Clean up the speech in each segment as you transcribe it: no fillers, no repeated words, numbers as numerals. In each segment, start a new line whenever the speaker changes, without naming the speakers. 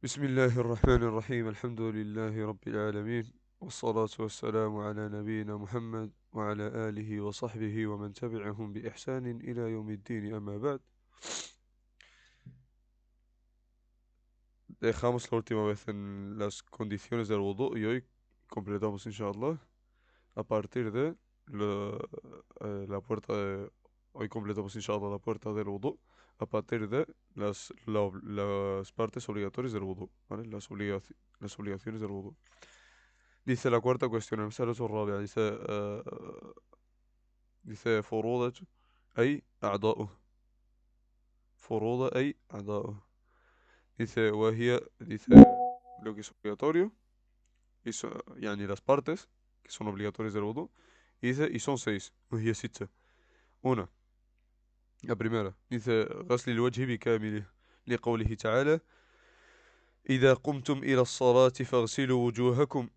بسم الله الرحمن الرحيم الحمد لله رب العالمين والصلاة والسلام على نبينا محمد وعلى آله وصحبه ومن تبعهم بإحسان إلى يوم الدين أما بعد. Dejamos la última vez en las condiciones del wudu y hoy completamos inshallah a partir de la, la puerta de... Hoy completamos inshallah la puerta del wudu a partir de las partes obligatorias del wudu, ¿vale? Las obligaciones del wudu. Dice la cuarta cuestión, المسألة الرابعة dice فروضة أي أعضاؤه. فروضة أي أعضاؤه. Dice lo que es obligatorio, يعني las partes que son obligatorias del wudu, y son seis, وهي ستة. Una, la primera, dice غسل الوجه بكامله لقوله تعالى إذا قمتم إلى الصلاة فاغسلوا وجوهكم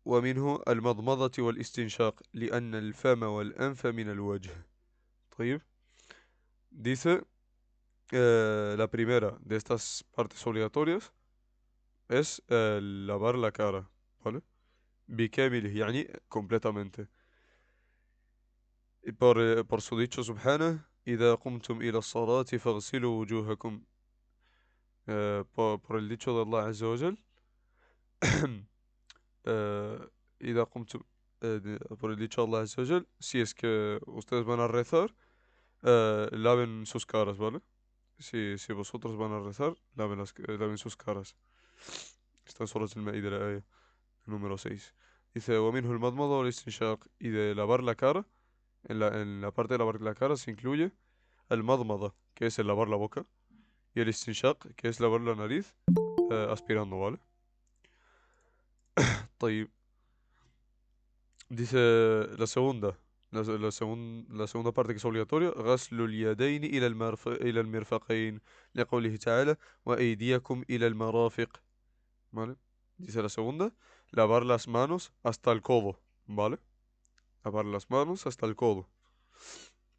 ومنه المضمضة والاستنشاق لأن الفم والأنف من الوجه. طيب. Dice, la primera de estas partes obligatorias es lavar la cara, ¿vale? بكامله يعني completamente. Y por su dicho subhanahu, إذا قمتم إلى الصلاة فاغسلوا وجوهكم. Por el dicho de Allah Azza wa Jal, إذا قمتم, por el dicho de Allah Azza wa Jal, si es que ustedes van a rezar, laven sus caras, ¿vale? Si vosotros van a rezar, laven sus caras. Está en Surat al-Ma'idah, la aya número 6. Dice, ومنه المضمضة والاستنشاق. Y de lavar la cara, en la parte de lavar la cara se incluye el madmada, que es el lavar la boca, y el istinshaq, que es lavar la nariz, aspirando, ¿vale? طيب. Dice la segunda parte que es obligatoria, غسل اليدين إلى المرفقين لقوله تعالى وأيديكم إلى المرافق. ¿Vale? Dice la segunda, lavar las manos hasta el codo, ¿vale? Lavar las manos hasta el codo.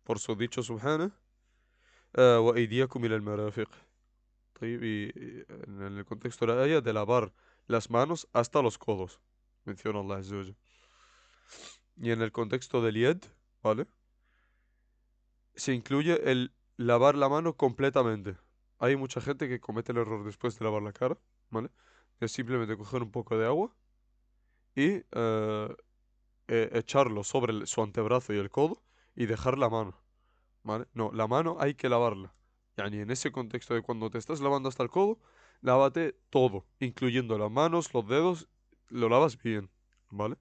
Por su dicho subhana, وأيديكم إلى المرافق. طيب, y en el contexto de la ayah, de lavar las manos hasta los codos. Menciona Allah Azza wa Jal. Y en el contexto del yed, ¿vale? Se incluye el lavar la mano completamente. Hay mucha gente que comete el error después de lavar la cara, ¿vale? Es simplemente coger un poco de agua y echarlo sobre su antebrazo y el codo y dejar la mano, ¿vale? No, la mano hay que lavarla. Yani en ese contexto de cuando te estás lavando hasta el codo, lávate todo, incluyendo las manos, los dedos, lo lavas bien, ¿vale?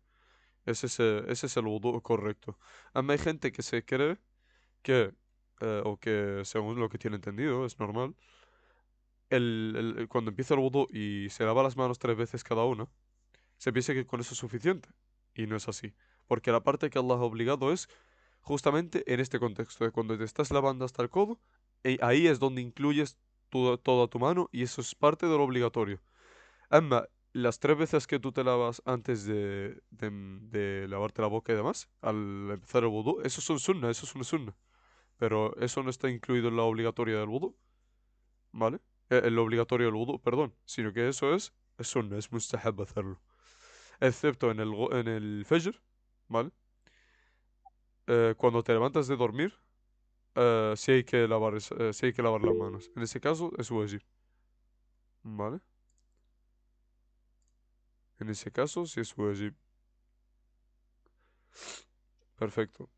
Ese es el wudu correcto. Además hay gente que se cree que, o que según lo que tiene entendido, es normal, cuando empieza el wudu y se lava las manos tres veces cada una, se piensa que con eso es suficiente. Y no es así. Porque la parte que Allah ha obligado es justamente en este contexto, de cuando te estás lavando hasta el codo, y ahí es donde incluyes toda tu mano y eso es parte de lo obligatorio. Ama, las tres veces que tú te lavas antes de lavarte la boca y demás, al empezar el wudu, eso es una sunna. Pero eso no está incluido en la obligatoria del wudu, ¿vale? En lo obligatorio del wudu, perdón, sino que eso es sunna, es mustahab hacerlo. Excepto en el fajr, ¿vale? Cuando te levantas de dormir, sí hay que lavar las manos. En ese caso es wajib, ¿vale? En ese caso sí es wajib. Perfecto.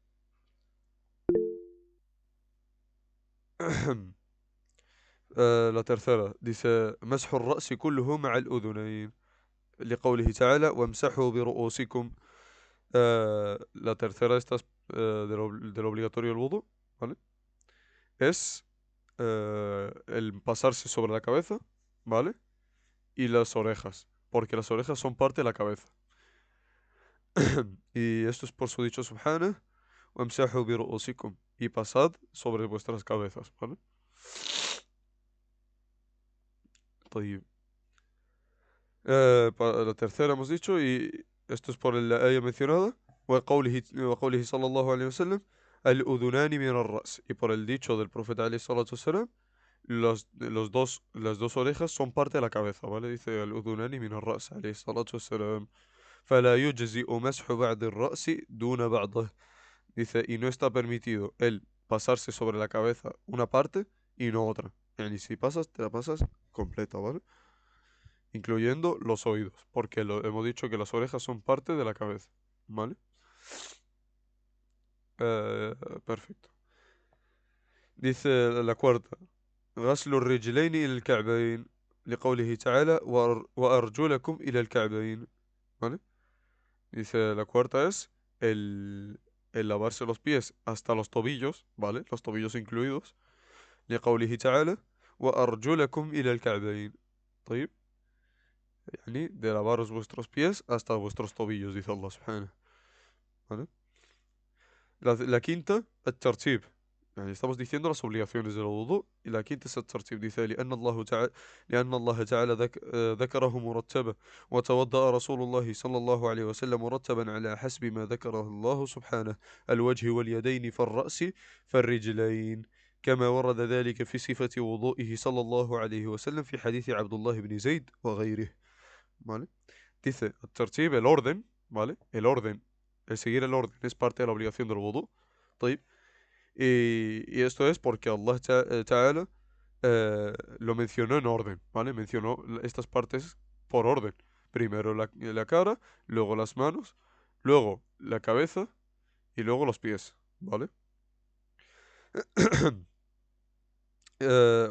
La tercera dice مسح الرأس كله مع الأذنين لقوله تعالى وامسحوا برؤوسكم. La tercera de estas del obligatorio del wudu, ¿vale? Es el pasarse sobre la cabeza, ¿vale? Y las orejas, porque las orejas son parte de la cabeza. Y esto es por su dicho subhanahu, وامسحوا برؤوسكم, y pasad sobre vuestras cabezas, ¿vale? طيب. La tercera hemos dicho, y esto es por la ayah mencionada, وقوله صلى الله عليه وسلم الأذنان من الرأس, y por el dicho del profeta عليه الصلاة والسلام, las dos orejas son parte de la cabeza, ¿vale? Dice الأذنان من الرأس عليه الصلاة والسلام. فلا يجزئ مسح بعض الرأس دون بعضه. Dice, y no está permitido el pasarse sobre la cabeza una parte y no otra. Y si pasas, te la pasas completa, ¿vale? Incluyendo los oídos, porque hemos dicho que las orejas son parte de la cabeza, ¿vale? Eh, Perfecto. Dice la cuarta. غسل الرجلين إلى الكعبين لقوله تعالى وأرجلكم إلى الكعبين. ¿Vale? Dice la cuarta es el lavarse los pies hasta los tobillos, ¿vale? Los tobillos incluidos. لقوله تعالى وأرجلكم إلى الكعبين. طيب. يعني de lavaros vuestros pies hasta vuestros tobillos, dice Allah subhanahu. ¿Vale? La quinta, الترتيب. يعني estamos diciendo las obligaciones del wudu y la quinta es الترتيب. dice لأن الله تعالى ذكره مرتبا وتوضأ رسول الله صلى الله عليه وسلم مرتبا على حسب ما ذكره الله سبحانه الوجه واليدين فالرأس فالرجلين كما ورد ذلك في صفة وضوئه صلى الله عليه وسلم في حديث عبد الله بن زيد وغيره. ¿Vale? Dice الترتيب, el orden, ¿vale? El orden, el seguir el orden es parte de la obligación del wudu. طيب. Y esto es porque Allah Ta'ala lo mencionó en orden, ¿vale? Mencionó estas partes por orden. Primero la cara, luego las manos, luego la cabeza y luego los pies, ¿vale?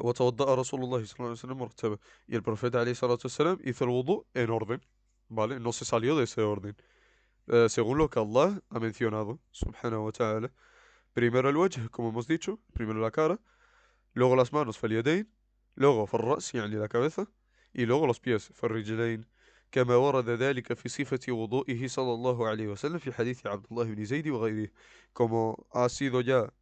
وتوضأ رسول الله صلى الله عليه وسلم مرتبا. Y el profeta عليه الصلاة والسلام hizo el wudu en orden, ¿vale? No se salió de ese orden. Según lo que Allah ha mencionado, subhanahu wa ta'ala. Primero el wajh, como hemos dicho, primero la cara, luego las manos, فاليدين, luego فالرأس يعني la cabeza, y luego los pies, فالرجلين. كما ورد ذلك في صفة وضوئه صلى الله عليه وسلم في حديث عبد الله بن زيد وغيره. Como ha sido ya,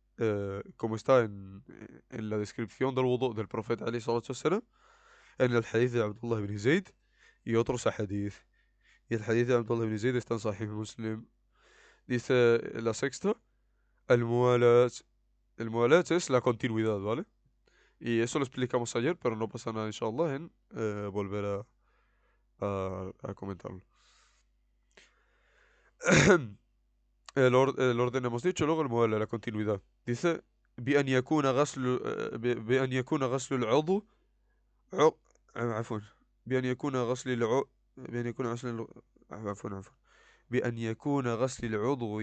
como está en la descripción del wudu del profeta عليه الصلاة والسلام, en el hadith de Abdullah ibn Zayd y otros hadith. Y el hadith de Abdullah ibn Zayd está en Sahih Muslim. Dice la sexta, الموالاة. El mualat es la continuidad, ¿vale? Y eso lo explicamos ayer, pero no pasa nada, inshallah, en volver a comentarlo. El orden hemos dicho, luego el modelo, la continuidad. Dice, بأن يكون غسل بأن يكون غسل العضو عق... عفوا بأن يكون غسل العضو بأن يكون عفوا بأن يكون غسل العضو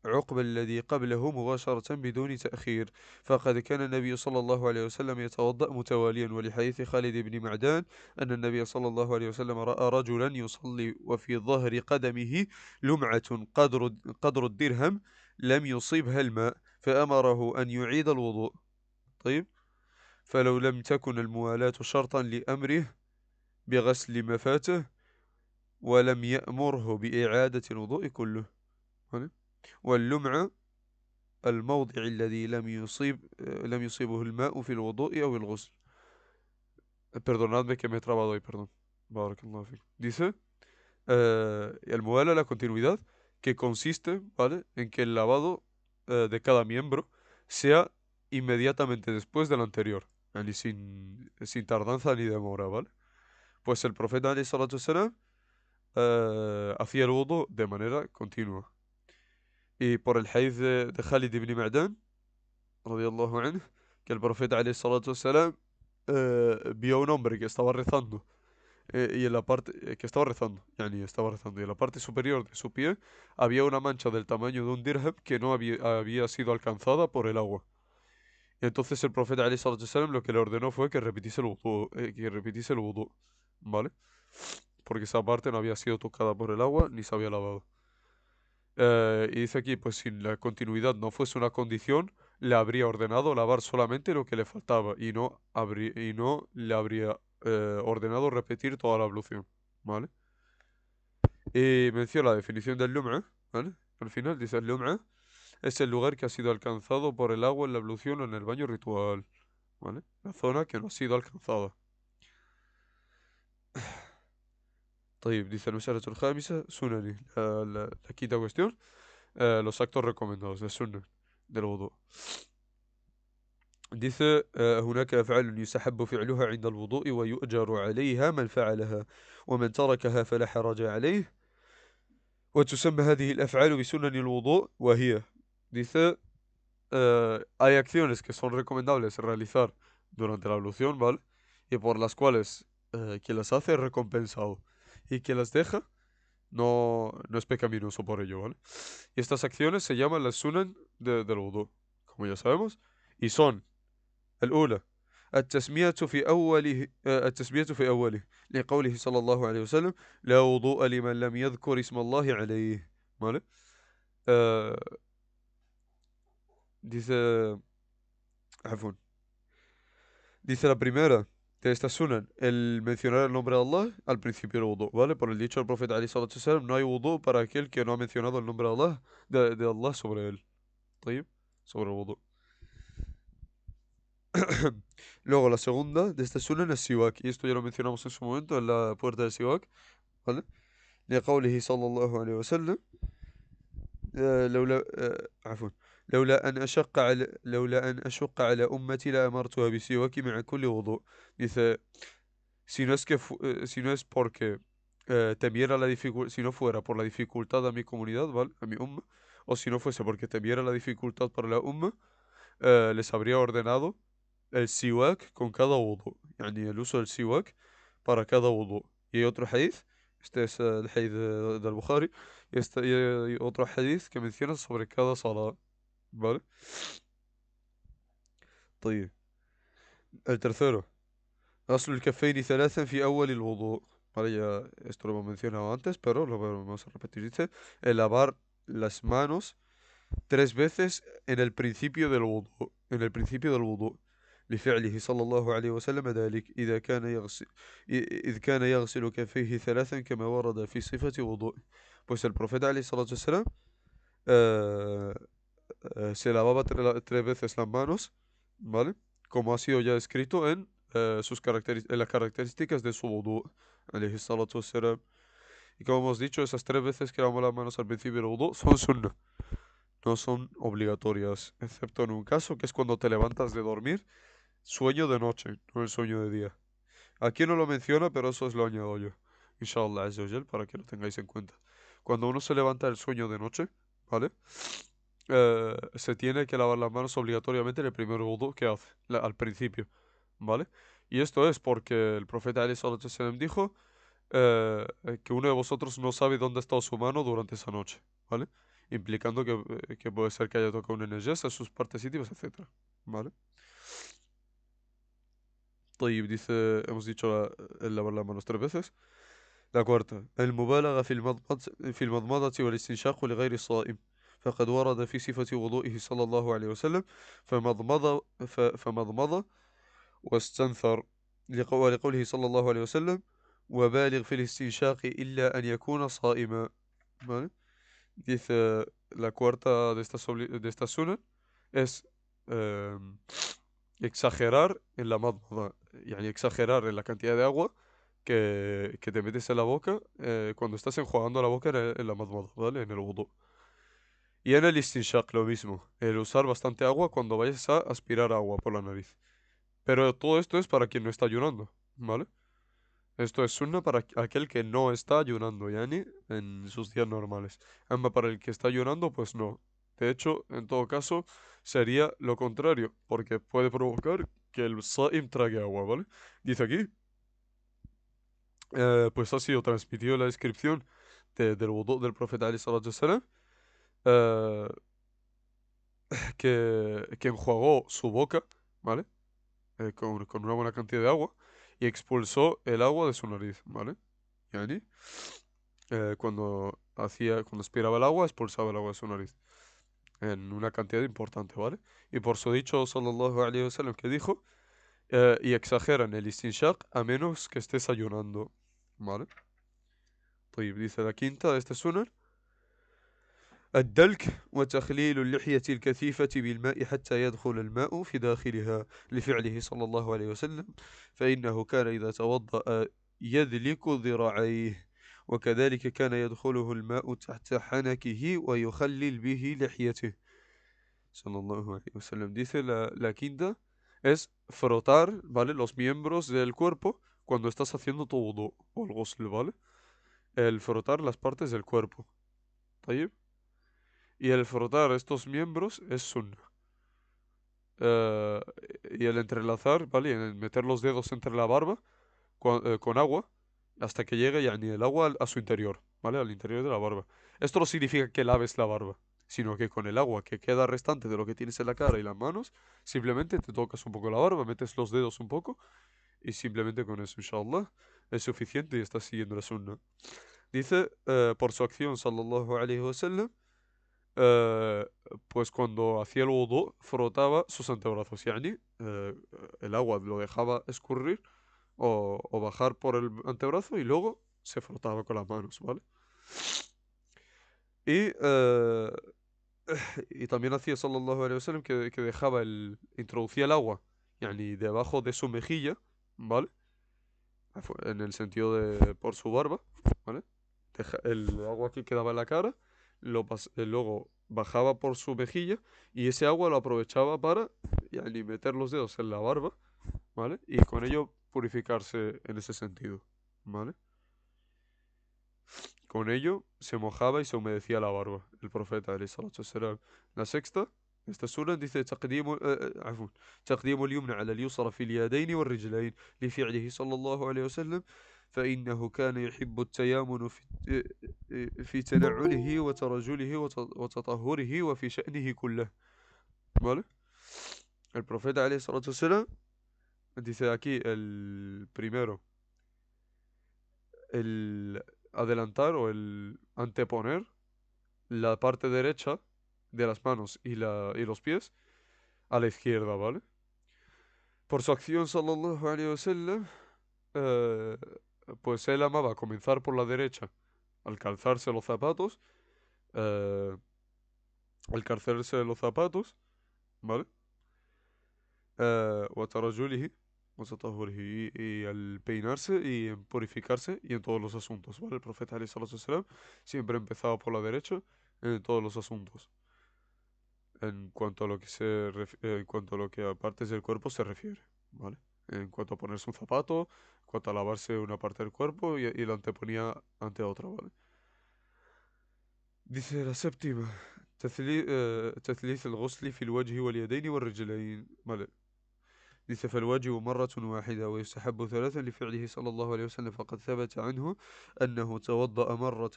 عقب الذي قبله مباشرة بدون تأخير. فقد كان النبي صلى الله عليه وسلم يتوضأ متواليا. ولحديث خالد بن معدان أن النبي صلى الله عليه وسلم رأى رجلا يصلي وفي ظهر قدمه لمعة قدر الدرهم لم يصيبها الماء فأمره أن يعيد الوضوء. طيب. فلو لم تكن الموالاة شرطا لأمره بغسل ما فاته ولم يأمره بإعادة الوضوء كله. واللمع الموضع الذي لم يصيبه الماء في الوضوء أو الغسل. Perdonadme que me he trabado ahí, perdón. Barakallahu fiik. Dice, el muala, la continuidad, que consiste, ¿vale? En que el lavado de cada miembro sea inmediatamente después del anterior. Yani sin tardanza ni demora, ¿vale? Pues el profeta alayhi salatu wassalam hacía el wudu de manera continua. Y por el hadith de Khalid ibn Ma'dan, radiyallahu anhu, que el profeta alayhi salatu wassalam vio a un hombre que estaba rezando y en la parte que estaba rezando, yani estaba rezando y en la parte superior de su pie había una mancha del tamaño de un dirham que no había sido alcanzada por el agua. Y entonces el profeta alayhi salatu wassalam lo que le ordenó fue que repitiese el wudu, ¿vale? Porque esa parte no había sido tocada por el agua ni se había lavado. Y dice aquí, pues si la continuidad no fuese una condición, le habría ordenado lavar solamente lo que le faltaba y no le habría ordenado repetir toda la ablución, ¿vale? Y menciona la definición del lum'a, ¿vale? Al final dice, el lum'a es el lugar que ha sido alcanzado por el agua en la ablución o en el baño ritual, ¿vale? La zona que no ha sido alcanzada. طيب, dice المسألة الخامسة سنني. La quinta cuestión, los actos recomendados de sunnah del wudu. dice هناك أفعال يستحب فعلها عند الوضوء ويؤجر عليها من فعلها ومن تركها فلا حرج عليه وتسمى هذه الأفعال بسنن الوضوء وهي dice hay acciones que son recomendables realizar durante la ablución, ¿vale? Y por las cuales quien las hace es recompensado y quien las deja no es pecaminoso por ello, ¿vale? Y estas acciones se llaman las sunan del wudu, como ya sabemos, y son الأولى التسمية في أوله التسمية في أوله لقوله صلى الله عليه وسلم لا وضوء لمن لم يذكر اسم الله عليه ¿vale? آه dice عفوا dice la primera de estas sunan el mencionar el nombre de Allah al principio del wudu, ¿vale? Por el dicho del profeta Ali sallallahu alaihi wasallam no hay wudu para aquel que no ha mencionado el nombre de Allah de Allah sobre él. ¿طيب? Sobre el wudu. Luego, la segunda de esta sunan es siwak. Y esto ya lo mencionamos en su momento en la puerta del siwak, ¿vale? لقوله صلى الله عليه وسلم لولا عفوا لولا أن أشق على أمتي لأمرتها بالسواك مع كل وضوء. Dice, si no es porque temiera la dificultad, si no fuera por la dificultad a mi comunidad, ¿vale? A mi umma, o si no fuese porque temiera la dificultad para la umma, les habría ordenado el siwak con cada wudu, يعني el uso del siwak para cada wudu. Y hay otro hadith, este es el hadith del Bukhari, y hay otro hadith que menciona sobre cada salah, ¿vale? طيب el tercero غسل الكفين ثلاثا في أول الوضوء. Vale, ya esto lo hemos mencionado antes, pero lo vamos a repetir. Dice, el lavar las manos tres veces en el principio del wudu, en el principio del wudu. لفعله صلى الله عليه وسلم ذلك إذ كان يغسل كفيه ثلاثا كما ورد في صفة وضوء. Pues el profeta عليه الصلاة والسلام eh, se lavaba tres veces las manos, ¿vale? Como ha sido ya escrito en, en las características de su wudu, عليه الصلاة والسلام. Y como hemos dicho, esas tres veces que lavamos las manos al principio del wudu son sunnah, no son obligatorias, excepto en un caso que es cuando te levantas de dormir, sueño de noche, no el sueño de día. Aquí no lo menciona, pero eso os lo añado yo, inshallah azza wa jal, para que lo tengáis en cuenta. Cuando uno se levanta del sueño de noche, ¿vale? Se tiene que lavar las manos obligatoriamente en el primer wudu que hace, al principio, ¿vale? Y esto es porque el profeta Ali sallallahu alaihi wasallam dijo que uno de vosotros no sabe dónde ha estado su mano durante esa noche, ¿vale? Implicando que puede ser que haya tocado una nejasa, sus partes íntimas, etcétera, ¿vale? طيب dice, hemos dicho el lavar las manos tres veces. La cuarta المبالغة في المضمضة والاستنشاق لغير الصائم فقد ورد في صفة وضوئه صلى الله عليه وسلم فمضمض واستنثر لقوله صلى الله عليه وسلم وبالغ في الاستنشاق إلا أن يكون صائما. ¿Vale? Dice la cuarta de estas sunan es exagerar en la madmada, yani exagerar en la cantidad de agua que te metes en la boca cuando estás enjuagando la boca en la madmada, ¿vale? En el wudu. Y en el istinshaq lo mismo, el usar bastante agua cuando vayas a aspirar agua por la nariz. Pero todo esto es para quien no está ayunando, ¿vale? Esto es sunna para aquel que no está ayunando, yani en sus días normales. Ama para el que está ayunando, pues no. De hecho, en todo caso, sería lo contrario, porque puede provocar que el sa'im trague agua, ¿vale? Dice aquí, pues ha sido transmitido la descripción del wudu del profeta Ali sallallahu alaihi wasallam, eh, que enjuagó su boca, ¿vale? Con una buena cantidad de agua y expulsó el agua de su nariz, ¿vale? Yani, cuando aspiraba el agua, expulsaba el agua de su nariz en una cantidad importante, ¿vale? Y por su dicho, sallallahu alaihi wasallam, que dijo, y exageran el istinshaq a menos que estés ayunando, ¿vale? طيب, dice la quinta de este sunan, الدلك وتخليل اللحية الكثيفة بالماء حتى يدخل الماء في داخلها لفعله صلى الله عليه وسلم فإنه كان إذا توضأ يدلك ذراعيه وكذلك كان يدخله الماء تحت حنكه ويخلل به لحيته صلى الله عليه وسلم. Dice la quinta es frotar, ¿vale? Los miembros del cuerpo cuando estás haciendo tu wudu o el ghusl, ¿vale? El frotar las partes del cuerpo. ¿Tayyib? Y el frotar estos miembros es sunnah. Eh, y el entrelazar, ¿vale? Y el meter los dedos entre la barba con agua hasta que llegue yani, el agua a su interior, ¿vale? Al interior de la barba. Esto no significa que laves la barba, sino que con el agua que queda restante de lo que tienes en la cara y las manos, simplemente te tocas un poco la barba, metes los dedos un poco y simplemente con eso, inshallah, es suficiente y estás siguiendo la sunna. Dice, por su acción, sallallahu alayhi wa sallam, eh, pues cuando hacía el wudu, frotaba sus antebrazos, yani, el agua lo dejaba escurrir o bajar por el antebrazo y luego se frotaba con las manos, ¿vale? Y, y también hacía sallallahu alaihi wasallam que dejaba introducía el agua, yani debajo de su mejilla, ¿vale? En el sentido de por su barba, ¿vale? El agua que quedaba en la cara, luego bajaba por su mejilla y ese agua lo aprovechaba para yani, meter los dedos en la barba, ¿vale? Y con ello purificarse en ese sentido, ¿vale? Con ello se mojaba y se humedecía la barba, el profeta عليه الصلاة والسلام. La sexta, esta sura dice عفوا تقديم اليمنى على اليسرى في اليدين والرجلين لفعله صلى الله عليه وسلم فإنه كان يحب التيامن في تنعله وترجله وتطهره وفي شأنه كله. ¿Vale? El profeta عليه الصلاة والسلام dice aquí el primero, el adelantar o el anteponer la parte derecha de las manos y los pies a la izquierda, ¿vale? Por su acción, sallallahu alaihi wasallam, eh, pues él amaba comenzar por la derecha al calzarse los zapatos, eh, al calzarse los zapatos, ¿vale? وترجله وتطهره y al peinarse y en purificarse y en todos los asuntos, ¿vale? El profeta alayhi salatu wasalam siempre empezaba por la derecha en todos los asuntos. En cuanto a lo que en cuanto a lo que a partes del cuerpo se refiere, ¿vale? En cuanto a ponerse un zapato, en cuanto a lavarse una parte del cuerpo y lo anteponía ante otra, ¿vale? Dice la séptima, تثليث الغسل في الوجه واليدين والرجلين، ¿vale? dice فالوجه مرة واحدة ويستحب ثلاثا لفعله صلى الله عليه وسلم فقد ثبت عنه أنه توضأ مرة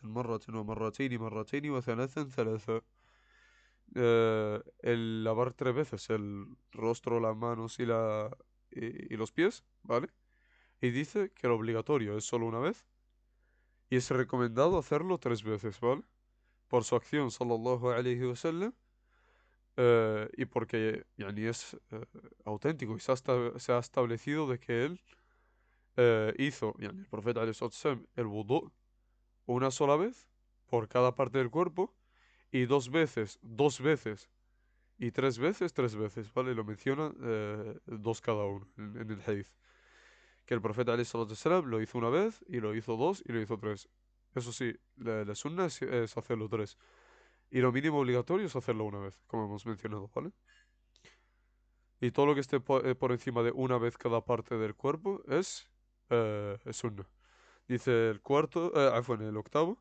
ومرتين مرتين وثلاثا ثلاثا. El lavar tres veces el rostro, las manos y los pies, ¿vale? Y dice que lo obligatorio es solo una vez y es recomendado hacerlo tres veces, ¿vale? Por su acción, sallallahu alayhi wa sallam, y porque yani, es auténtico y se ha establecido de que él hizo, yani, el profeta alayhi salatu wasallam, el wudu una sola vez por cada parte del cuerpo y dos veces y tres veces, ¿vale? Lo menciona dos cada uno en el hadith. Que el profeta alayhi salatu wasalam lo hizo una vez, y lo hizo dos, y lo hizo tres. Eso sí, la sunna es hacerlo tres. Y lo mínimo obligatorio es hacerlo una vez, como hemos mencionado, ¿vale? Y todo lo que esté por encima de una vez cada parte del cuerpo es sunna. Dice el cuarto, el octavo.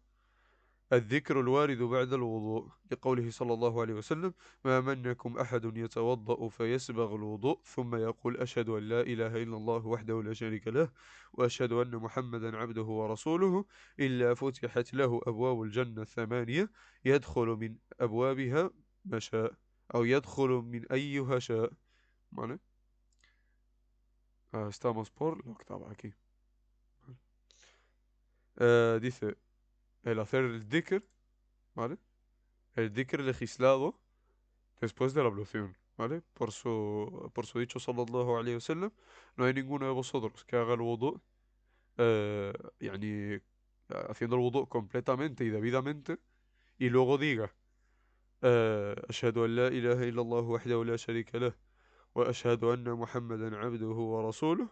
الذكر الوارد بعد الوضوء لقوله صلى الله عليه وسلم ما منكم أحد يتوضأ فيسبغ الوضوء ثم يقول أشهد أن لا إله إلا الله وحده لا شريك له وأشهد أن محمدا عبده ورسوله إلا فتحت له أبواب الجنة الثمانية يدخل من أبوابها ما شاء أو يدخل من أيها شاء. ¿Vale? Estamos por la octava aquí. Dice el hacer el dhikr, ¿vale? El dhikr legislado después de la ablución, ¿vale? Por su dicho sallallahu alayhi wasallam, no hay ninguno de vosotros que haga el wudu, yani, haciendo el wudu completamente y debidamente, y luego diga, أشهد أن لا إله إلا الله وحده لا شريك له وأشهد أن محمدا عبده ورسوله,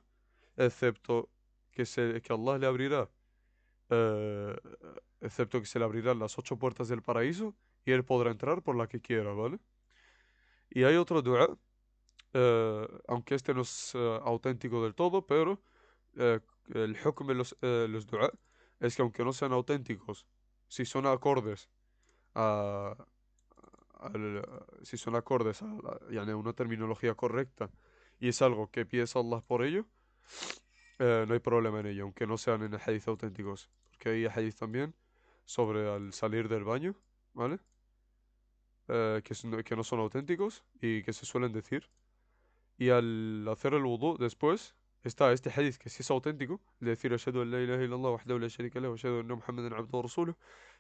excepto que Allah le abrirá, eh, excepto que se le abrirán las ocho puertas del paraíso y él podrá entrar por la que quiera, ¿vale? Y hay otro dua aunque este no es auténtico del todo, pero eh, el hukm de los dua es que aunque no sean auténticos, si son acordes a, si son acordes a yani, una terminología correcta y es algo que pides a Allah por ello, no hay problema en ello, aunque no sean en hadith auténticos. Porque hay hadith también sobre al salir del baño, ¿vale? Que no son auténticos y que se suelen decir. Y al hacer el wudu después está este hadith que sí es auténtico, de decir ashhadu an la ilaha illallah wahdahu la sharika lahu wa ashhadu anna muhammadan abduhu wa rasuluhu.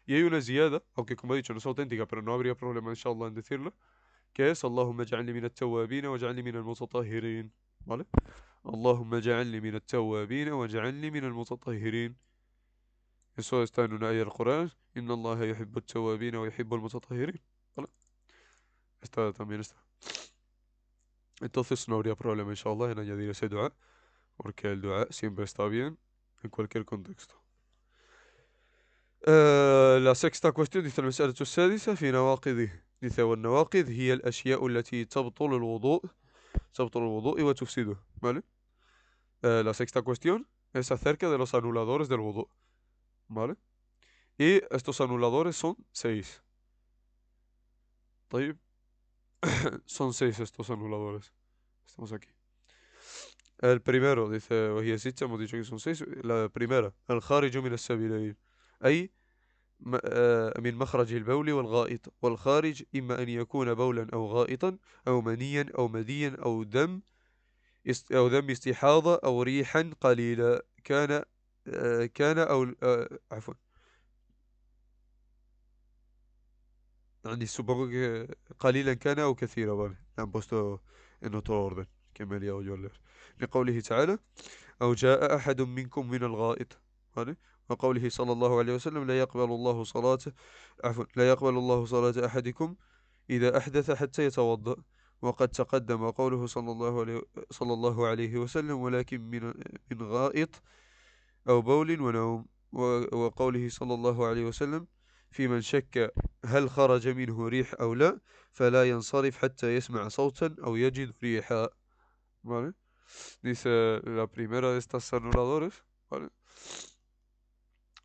Y hay una ziyada, aunque como he dicho no es auténtica, pero no habría problema inshallah en decirla, que es Allahumma ja'alni min at-tawwabin wa ja'alni min al-mutatahhirin. ¿Vale? Allahumma ja'alni min at-tawwabin wa ja'alni min al-mutatahhirin. Eso está en una ayah del Corán. Inna Allah yuhibbu at-tawwabin wa yuhibbu al-mutatahhirin. ¿Vale? Esta también está. Entonces no habría problema inshallah en añadir ese dua, porque el dua siempre está bien en cualquier contexto. La sexta cuestión dice المسألة السادسة في نواقضه. Dice والنواقض هي الأشياء التي تبطل الوضوء وتفسده. ¿Vale? La sexta cuestión es acerca de los anuladores del wudu. ¿Vale? Y estos anuladores son seis. طيب. Son seis estos anuladores. Estamos aquí. El primero dice, وهي ستة, hemos dicho que son seis. La primera, الخارج من السبيلين. أي من مخرج البول والغائط. والخارج إما أن يكون بولا أو غائطا أو منيا أو مديا أو دم استحاضة أو ريحا قليلا كان أو عفوا. يعني supongo que قليلا كان أو كثيرا, vale. Le han puesto en otro orden que me he liado yo a leer. لقوله تعالى أو جاء أحد منكم من الغائط, vale. وقوله صلى الله عليه وسلم لا يقبل الله صلاة أحدكم إذا أحدث حتى يتوضأ. وقد تقدم قوله صلى الله عليه وسلم ولكن من غائط أو بول ونوم. وقوله صلى الله عليه وسلم في من شك هل خرج منه ريح أو لا فلا ينصرف حتى يسمع صوتا أو يجد ريحا. ¿Vale? Dice la primera de estas anuladores, ¿vale?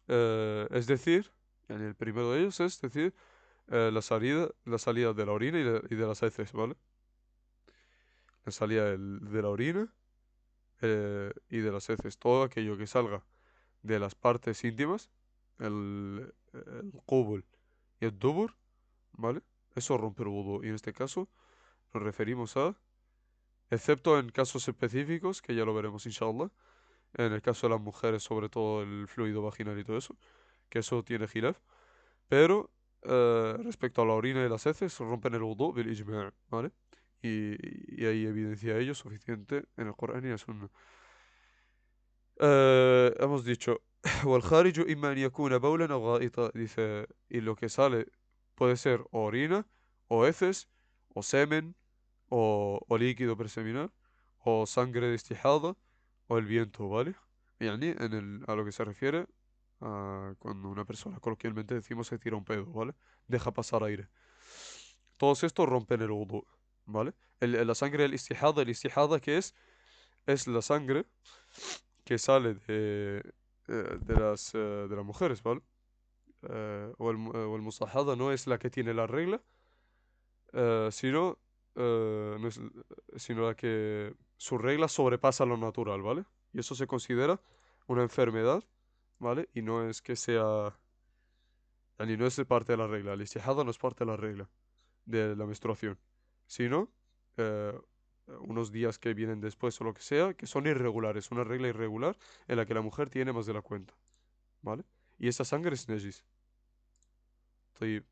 Es decir, en el primero de ellos es decir, la salida de la orina y de las heces, ¿vale? La salida de la orina y de las heces, todo aquello que salga de las partes íntimas, el qubul y el dubur, ¿vale? Eso rompe el wudu. Y en este caso nos referimos a, excepto en casos específicos, que ya lo veremos inshallah, en el caso de las mujeres, sobre todo el fluido vaginal y todo eso, que eso tiene khilaf, pero respecto a la orina y las heces, rompen el wudu bil ijma', ¿vale? Y hay evidencia de ello suficiente en el Corán y en la Sunna. Hemos dicho, والخارج إما أن يكون بولا أو غائطا, dice, y lo que sale puede ser o orina, o heces, o semen, o líquido preseminal, o sangre destijada, o el viento, ¿vale? Yani, a lo que se refiere a cuando una persona, coloquialmente decimos, se tira un pedo, ¿vale? Deja pasar aire. Todos estos rompen el wudu, ¿vale? La sangre del el istihada que es la sangre que sale de las mujeres, ¿vale? O el musahada no es la que tiene la regla, sino, no es- sino la que su regla sobrepasa lo natural, ¿vale? Y eso se considera una enfermedad, ¿vale? Y no es que sea, ni no es parte de la regla. El istihada no es parte de la regla de la menstruación, sino eh, unos días que vienen después o lo que sea, que son irregulares, una regla irregular en la que la mujer tiene más de la cuenta, ¿vale? Y esa sangre es nejis. طيب.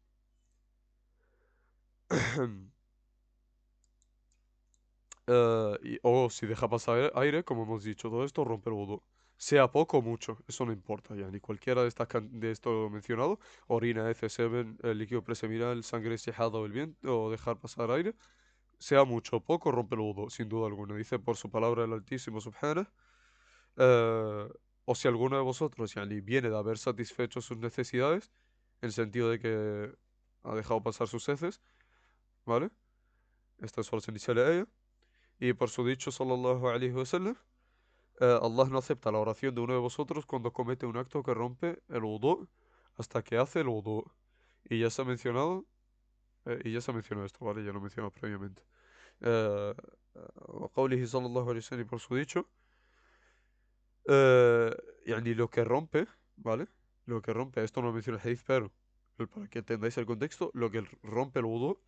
O si deja pasar aire, como hemos dicho, todo esto rompe el wudu. Sea poco o mucho, eso no importa ya. Ni cualquiera de de esto mencionado, orina, heces, semen, líquido preseminal, sangre estijada o el viento, o dejar pasar aire, sea mucho o poco, rompe el wudu, sin duda alguna. Dice por su palabra el Altísimo Subhanahu. eh, o si alguno de vosotros yani, viene de haber satisfecho sus necesidades, en el sentido de que ha dejado pasar sus heces, ¿vale? Esta es oración inicial a ella. Y por su dicho, sallallahu alaihi wasallam, Allah no acepta la oración de uno de vosotros cuando comete un acto que rompe el wudu hasta que hace el wudu. Y ya se ha mencionado, esto, ¿vale? Ya lo he mencionado previamente. آه، وقوله صلى الله عليه وسلم por su dicho, eh, يعني lo que rompe, ¿vale? Lo que rompe, esto no lo menciona el hadith, pero para que entendáis el contexto, lo que rompe el wudu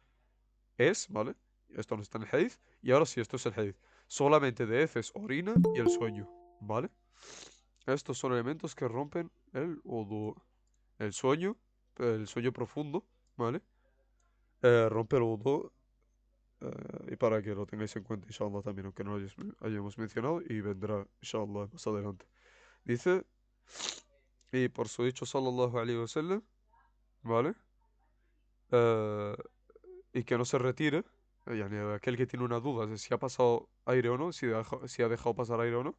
es, ¿vale? Esto no está en el hadith, y ahora sí, esto es el hadith. Solamente de heces, orina y el sueño, ¿vale? Estos son elementos que rompen el wudu. El sueño profundo, ¿vale? Rompe el wudu. Y para que lo tengáis en cuenta, inshallah, también, aunque no lo hayamos mencionado, y vendrá, inshallah, más adelante. Dice, y por su dicho, sallallahu alaihi wasallam, ¿vale? Eh, y que no se retire, yani, aquel que tiene una duda de si ha pasado aire o no, si ha dejado pasar aire o no,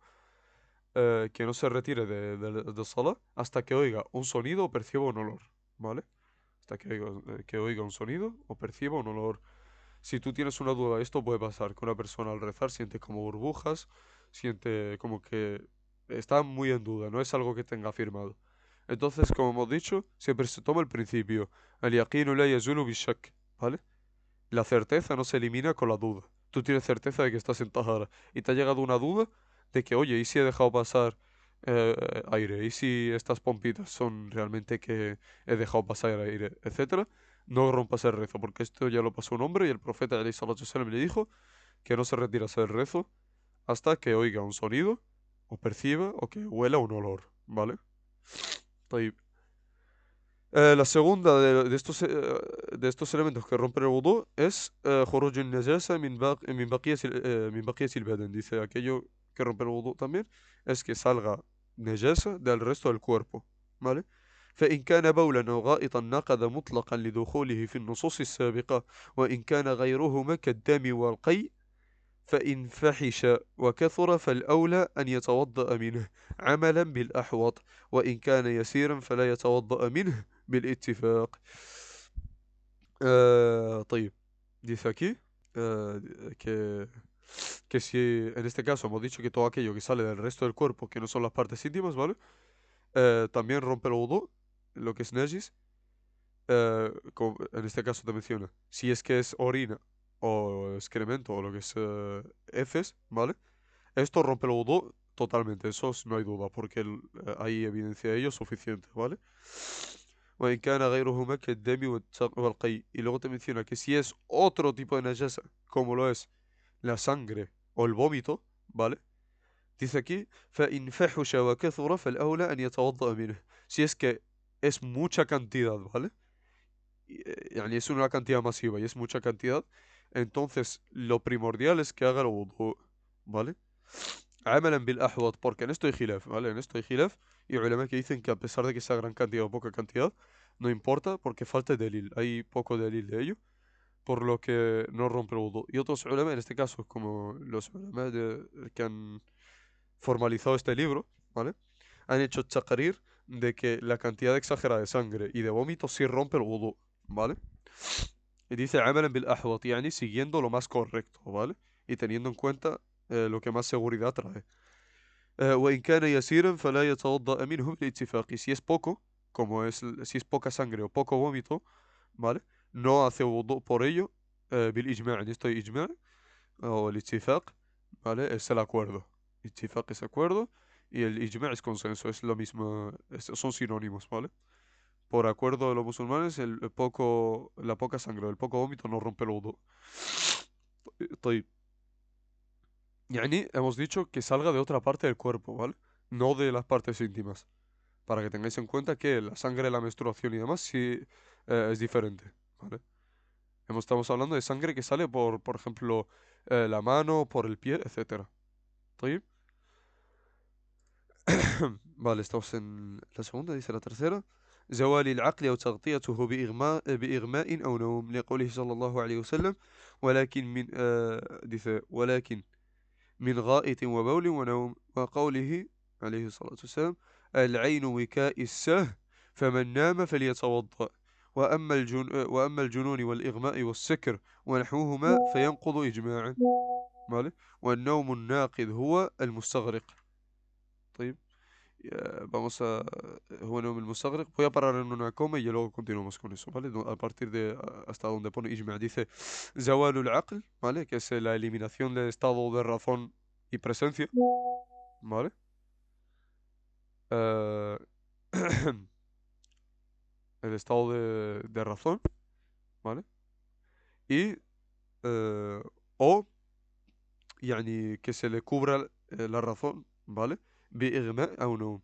que no se retire de salah hasta que oiga un sonido o perciba un olor, ¿vale? Hasta que oiga un sonido o perciba un olor. Si tú tienes una duda, esto puede pasar, que una persona al rezar siente como burbujas, siente como que está muy en duda, no es algo que tenga afirmado. Entonces, como hemos dicho, siempre se toma el principio. Al yaqinu la yazulu bishak, ¿vale? La certeza no se elimina con la duda. Tú tienes certeza de que estás en Tahara y te ha llegado una duda de que, oye, ¿y si he dejado pasar aire? ¿Y si estas pompitas son realmente que he dejado pasar aire? Etcétera. No rompas el rezo, porque esto ya lo pasó un hombre y el profeta alayhi salatu wasalam le dijo que no se retirase el rezo hasta que oiga un sonido, o perciba, o que huela un olor, ¿vale? طيب. La segunda de estos elementos que rompen el wudu es خروج النجاسة من بقية البدن. Dice aquello que rompe el wudu también es que salga nejasa del resto del cuerpo, ¿vale? فإن كان بولا أو غائطا نقض مطلقا لدخوله في النصوص السابقة وإن كان غيرهما كالدم والقيء فإن فحش وكثر فالأولى أن يتوضأ منه عملا بالأحوط وإن كان يسيرا فلا يتوضأ منه بالاتفاق. طيب, dice aquí que, que si en este caso hemos dicho que todo aquello que sale del resto del cuerpo, que no son las partes íntimas, ¿vale? También rompe el wudu, lo que es najis. En este caso te menciona, si es que es orina o excremento o lo que es heces, ¿vale? Esto rompe el wudu totalmente, no hay duda, porque hay evidencia de ello suficiente, ¿vale? وإن كان غيرهما كالدم والقيء. Y luego te menciona que si es otro tipo de najasa, como lo es la sangre o el vómito, ¿vale? Dice aquí, فإن فحش وكثر فالأولى أن يتوضأ منه. Si es que es mucha cantidad, ¿vale? Yani es una cantidad masiva y es mucha cantidad, entonces lo primordial es que haga el wudu, ¿vale? عملا بالأحوط, porque en esto hay khilaf, ¿vale? En esto hay khilaf y ulama que dicen que a pesar de que sea gran cantidad o poca cantidad, no importa porque falta delil, hay poco delil de ello, por lo que no rompe el wudu. Y otros ulama, en este caso, como los ulama que han formalizado este libro, ¿vale? Han hecho taqrir de que la cantidad exagerada de sangre y de vómito sí rompe el wudu, ¿vale? Y dice عملا بالأحوط, yani siguiendo lo más correcto, ¿vale? Y teniendo en cuenta lo que más seguridad trae. وإن كان يسيرا فلا يتوضأ منه بالاتفاق. Y si es poco, si es poca sangre o poco vómito, ¿vale? No hace wudu por ello, بالإجماع. En esto hay ijma' o el ittifaq, ¿vale? Es el acuerdo. Ittifaq es acuerdo y el ijma' es consenso, es lo mismo, son sinónimos, ¿vale? Por acuerdo de los musulmanes, la poca sangre o el poco vómito no rompe el wudu. طيب. Yani hemos dicho que salga de otra parte del cuerpo, ¿vale? No de las partes íntimas. Para que tengáis en cuenta que la sangre, la menstruación y demás sí es diferente, ¿vale? Estamos hablando de sangre que sale por ejemplo, la mano, por el pie, etcétera. ¿طيب? Vale, estamos en la segunda, dice la tercera. زوال العقل أو تغطيته بإغماء أو نوم لقوله صلى الله عليه وسلم ولكن من dice ولكن من غائط وبول ونوم وقوله عليه الصلاة والسلام العين وكاء السه فمن نام فليتوضأ وأما الجنون والإغماء والسكر ونحوهما فينقض إجماعا ¿vale? والنوم الناقض هو المستغرق. طيب. Vamos a... Bueno, el Mustagraq. Voy a parar en una coma y luego continuamos con eso, ¿vale? A partir de hasta donde pone Ijma. Dice Zawalul Aql, ¿vale? Que es la eliminación del estado de razón y presencia, ¿vale? Eh, el estado de razón, ¿vale? Y... o, يعني, que se le cubra la razón, ¿vale? بإغماء أو نوم.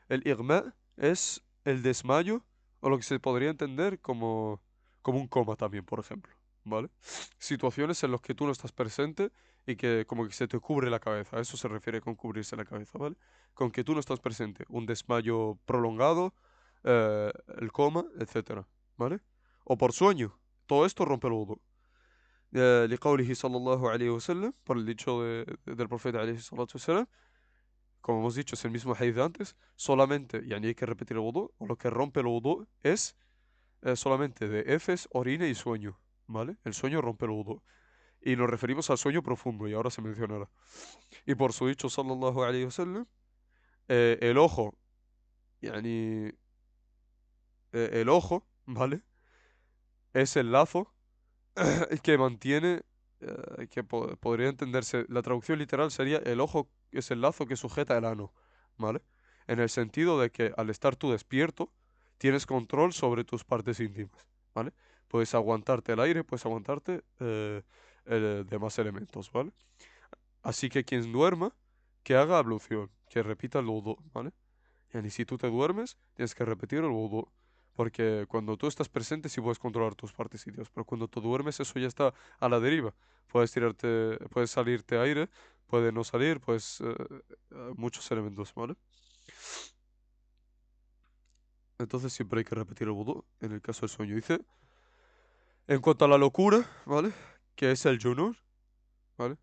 El igma es el desmayo, o lo que se podría entender como un coma también, por ejemplo, ¿vale? Situaciones en las que tú no estás presente y que como que se te cubre la cabeza. A eso se refiere con cubrirse la cabeza, ¿vale? Con que tú no estás presente. Un desmayo prolongado, el coma, etcétera, ¿vale? O por sueño. Todo esto rompe el wudu. لقوله صلى الله عليه وسلم, por el dicho del profeta عليه الصلاة والسلام, como hemos dicho, es el mismo hadith de antes, solamente, y hay que repetir el wudu, o lo que rompe el wudu es solamente de heces, orina y sueño, ¿vale? El sueño rompe el wudu. Y nos referimos al sueño profundo, y ahora se mencionará. Y por su dicho, sallallahu alayhi wa sallam, el ojo, yani, el ojo, ¿vale? Es el lazo que mantiene, que podría entenderse, la traducción literal sería el ojo es el lazo que sujeta el ano, ¿vale? En el sentido de que al estar tú despierto, tienes control sobre tus partes íntimas, ¿vale? Puedes aguantarte el aire, puedes aguantarte demás elementos, ¿vale? Así que quien duerma, que haga ablución, que repita el wudu, ¿vale? Y si tú te duermes, tienes que repetir el wudu. Porque cuando tú estás presente sí puedes controlar tus partes íntimas, pero cuando tú duermes eso ya está a la deriva. Puedes tirarte, puedes salirte aire, puede no salir, pues muchos elementos, ¿vale? Entonces siempre hay que repetir el wudu en el caso del sueño. Dice, en cuanto a la locura, ¿vale? Que es el junun, ¿vale?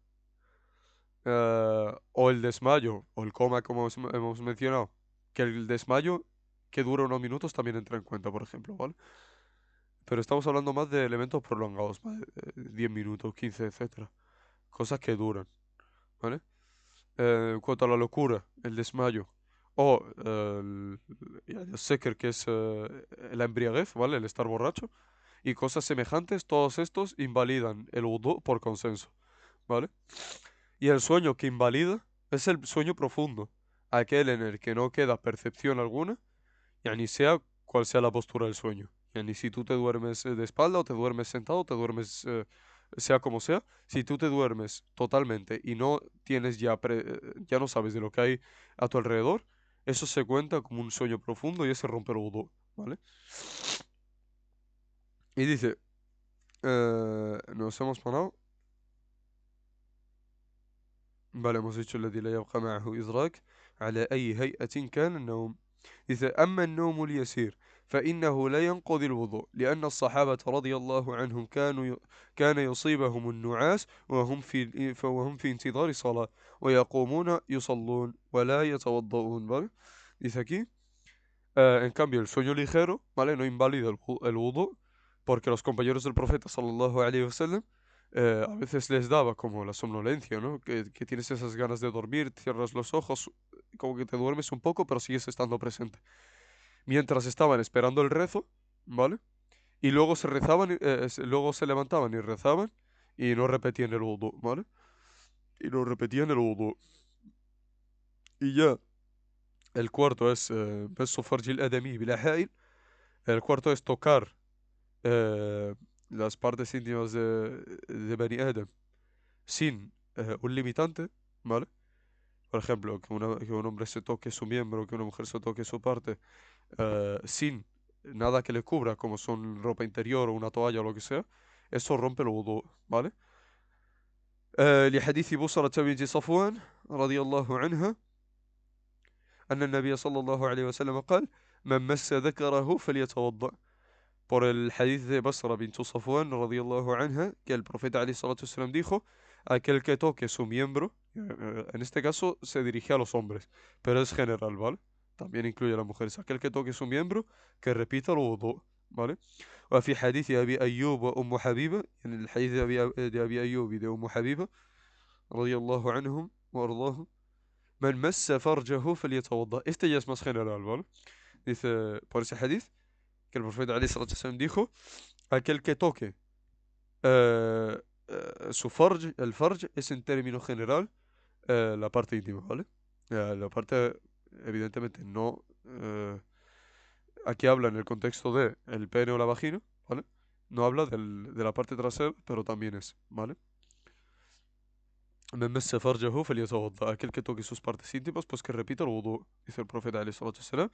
O el desmayo, o el coma, como hemos mencionado. Que el desmayo que dura unos minutos también entra en cuenta, por ejemplo, ¿vale? Pero estamos hablando más de elementos prolongados, más de 10 minutos, 15, etcétera. Cosas que duran, ¿vale? En cuanto a la locura, el desmayo, o el seker, que es la embriaguez, ¿vale? El estar borracho, y cosas semejantes, todos estos invalidan el wudu por consenso, ¿vale? Y el sueño que invalida es el sueño profundo, aquel en el que no queda percepción alguna, ni sea cual sea la postura del sueño. Ni si tú te duermes de espalda o te duermes sentado, te duermes sea como sea, si tú te duermes totalmente y no tienes ya no sabes de lo que hay a tu alrededor, eso se cuenta como un sueño profundo y ese rompe el wudu, ¿vale? Y dice, nos hemos parado. Vale, hemos dicho الذي لا يبقى معه إدراك على أي هيئة كان النوم. إذا أما النوم اليسير فإنه لا ينقضي الوضوء لأن الصحابة رضي الله عنهم كان يصيبهم النعاس وهم في انتظار صلاة ويقومون يصلون ولا يتوضؤون, ¿vale? Dice aquí, en cambio el sueño ligero, ¿vale? No invalida el wudu porque los compañeros del profeta sallallahu alaihi wasallam a veces les daba como la somnolencia, ¿no? Que tienes esas ganas de dormir, cierras los ojos, como que te duermes un poco, pero sigues estando presente. Mientras estaban esperando el rezo, ¿vale? Y luego se rezaban, luego se levantaban y rezaban y no repetían el wudu, ¿vale? Y no repetían el wudu. Y ya, el cuarto es beso farjil adami bila ha'il. El cuarto es tocar eh, las partes íntimas de Bani Adam sin un limitante, ¿vale? Por ejemplo, que un hombre se toque su miembro, que una mujer se toque su parte, sin nada que le cubra, como son ropa interior o una toalla o lo que sea, eso rompe el wudu, ¿vale? لحديث بصرة بنت صفوان رضي الله عنها أن النبي صلى الله عليه وسلم قال من مس ذكره فليتوضأ. Por el hadith de Basra bint Safwan radiyallahu anha, que el profeta Ali salatu wasallam dijo, aquel que toque su miembro, en este caso se dirige a los hombres, pero es general, ¿vale? También incluye a las mujeres. Aquel que toque su miembro, que repita el wudu, ¿vale? وفي حديث أبي أيوب وأم حبيبة, en el hadith de Abi Ayyub y de Umm Habiba, radiyallahu anhum wa ardahum, man massa farjahu falyatawadda. Este ya es más general, ¿vale? Dice, por ese hadith, que el profeta Ali sallallahu alaihi wasallam dijo, aquel que toque su farj, el farj es en término general la parte íntima, ¿vale? La parte, evidentemente, no. Aquí habla en el contexto de el pene o la vagina, ¿vale? No habla de la parte trasera, pero también es, ¿vale? من مس فرجه فليتوضأ. Aquel que toque sus partes íntimas, pues que repita el wudu, dice el profeta alayhi salatu wassalam.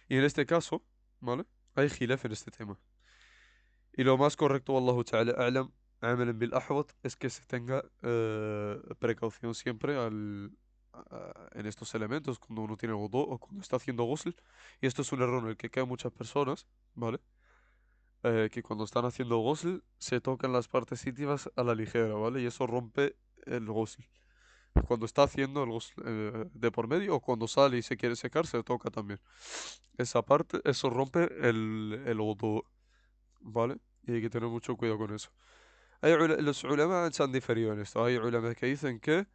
Y en este caso, ¿vale? Hay khilaf en este tema. Y lo más correcto, wallahu ta'ala a'lam, amalan bil ahwat, es que se tenga precaución siempre en estos elementos, cuando uno tiene wudu o cuando está haciendo ghusl. Y esto es un error en el que caen muchas personas, ¿vale? Que cuando están haciendo ghusl se tocan las partes íntimas a la ligera, ¿vale? Y eso rompe el ghusl. Cuando está haciendo el ghusl de por medio o cuando sale y se quiere secar, se toca también. Esa parte, eso rompe el wudu, ¿vale? Y hay que tener mucho cuidado con eso. Los ulama se han diferido en esto. Hay ulama que dicen que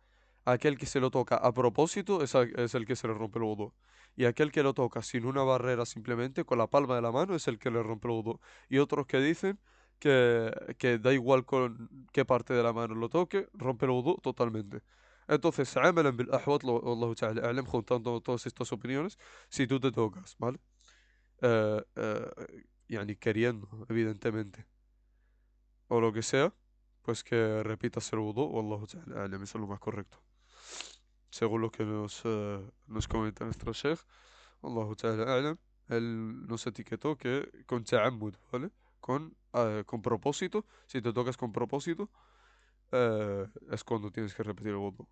aquel que se lo toca a propósito es el que se le rompe el wudu. Y aquel que lo toca sin una barrera simplemente con la palma de la mano es el que le rompe el wudu. Y otros que dicen que da igual con qué parte de la mano lo toque, rompe el wudu totalmente. Entonces, amalan bil ahwat, wallahu ta'ala a'lam, juntando todas estas opiniones, si tú te tocas, ¿vale? Eh, eh, Yani queriendo, evidentemente o lo que sea, pues que repitas el wudu, wallahu ta'ala a'lam, eso es lo más correcto. Según lo que nos comenta nuestro sheikh, wallahu ta'ala a'lam, él nos etiquetó que con ta'ammud, ¿vale? Con propósito, si te tocas con propósito, es cuando tienes que repetir el wudu.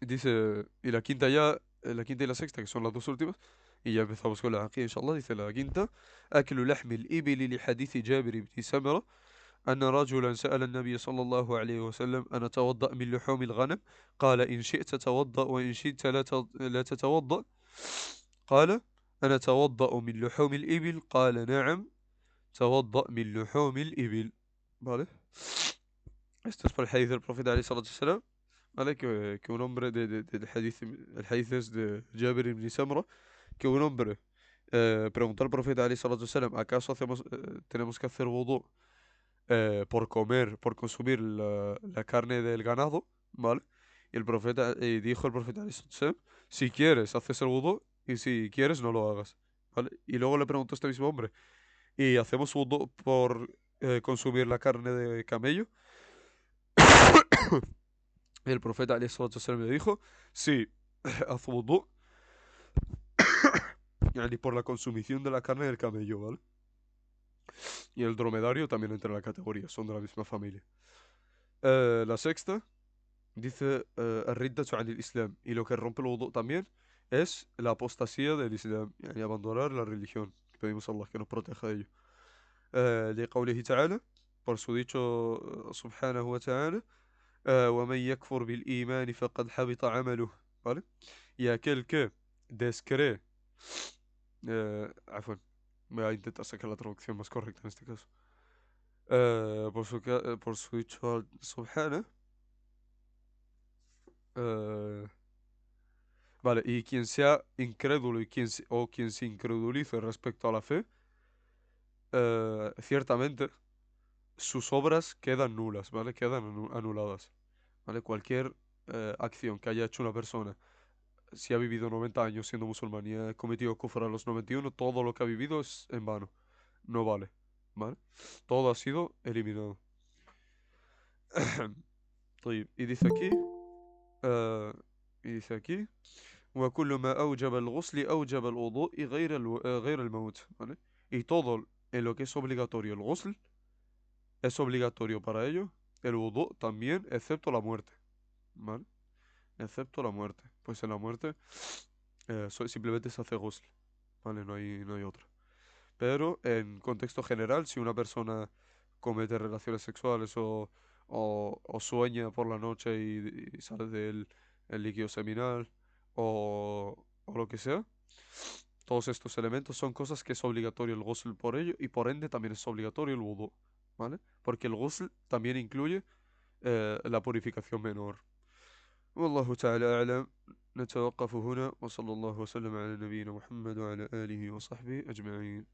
Dice, y la quinta ya, la quinta y la sexta, que son las dos últimas, y ya empezamos con la aquí, inshallah, dice la quinta, أكل لحم الإبل لحديث جابر بن سمرة أن رجلا سأل النبي صلى الله عليه وسلم أن أتوضأ من لحوم الغنم قال إن شئت توضأ وإن شئت لا تتوضأ قال أنا أتوضأ من لحوم الإبل قال نعم توضأ من لحوم الإبل. ¿Vale? Esto es por el hadith del profeta عليه الصلاة والسلام. ¿Vale? Que un hombre del hadith, el hadith es de Jabir ibn Samra, que un hombre preguntó al profeta عليه الصلاة والسلام, ¿acaso tenemos que hacer wudu por comer, por consumir la carne del ganado, ¿vale? Y dijo el profeta, "Aleyhi salatu wassalam, si quieres, haces el wudu, y si quieres, no lo hagas, ¿vale?" Y luego le preguntó a este mismo hombre, ¿y hacemos wudu por consumir la carne de camello? Y el profeta, alayhi salatu wassalam, le dijo, sí, haz wudu, y por la consumición de la carne del camello, ¿vale? Y el dromedario también entra en la categoría, son de la misma familia. La sexta. Dice الردة عن الإسلام. Y lo que rompe el wudu también es la apostasía del Islam, يعني abandonar la religión. Pedimos a Allah que nos proteja de ello. لقوله تعالى, por su dicho subhanahu wa ta'ala, ومن يكفر بالإيمان فقد حبط عمله. ¿Vale? Y aquel que descree, عفوا, voy a intentar sacar la traducción más correcta en este caso. Por su dicho subhanahu, vale, y quien sea incrédulo o quien se incredulice respecto a la fe, ciertamente sus obras quedan nulas, ¿vale? Quedan anuladas, ¿vale? Cualquier acción que haya hecho una persona, si ha vivido 90 años siendo musulmán y ha cometido kufr a los 91, todo lo que ha vivido es en vano, no vale, ¿vale? Todo ha sido eliminado. طيب, آه، y dice aquí, وكل ما أوجب الغسل أوجب الوضوء غير الموت, ¿vale? Y todo en lo que es obligatorio el ghusl es obligatorio para ello el wudu también, excepto la muerte, ¿vale? Excepto la muerte. Pues en la muerte simplemente se hace ghusl, ¿vale? No hay otra. Pero en contexto general, si una persona comete relaciones sexuales o sueña por la noche y sale del el líquido seminal o lo que sea, todos estos elementos son cosas que es obligatorio el ghusl por ello y por ende también es obligatorio el wudu, ¿vale? Porque el ghusl también incluye la purificación menor. والله تعالى أعلم. نتوقف هنا وصلى الله وسلم على نبينا محمد وعلى آله وصحبه أجمعين.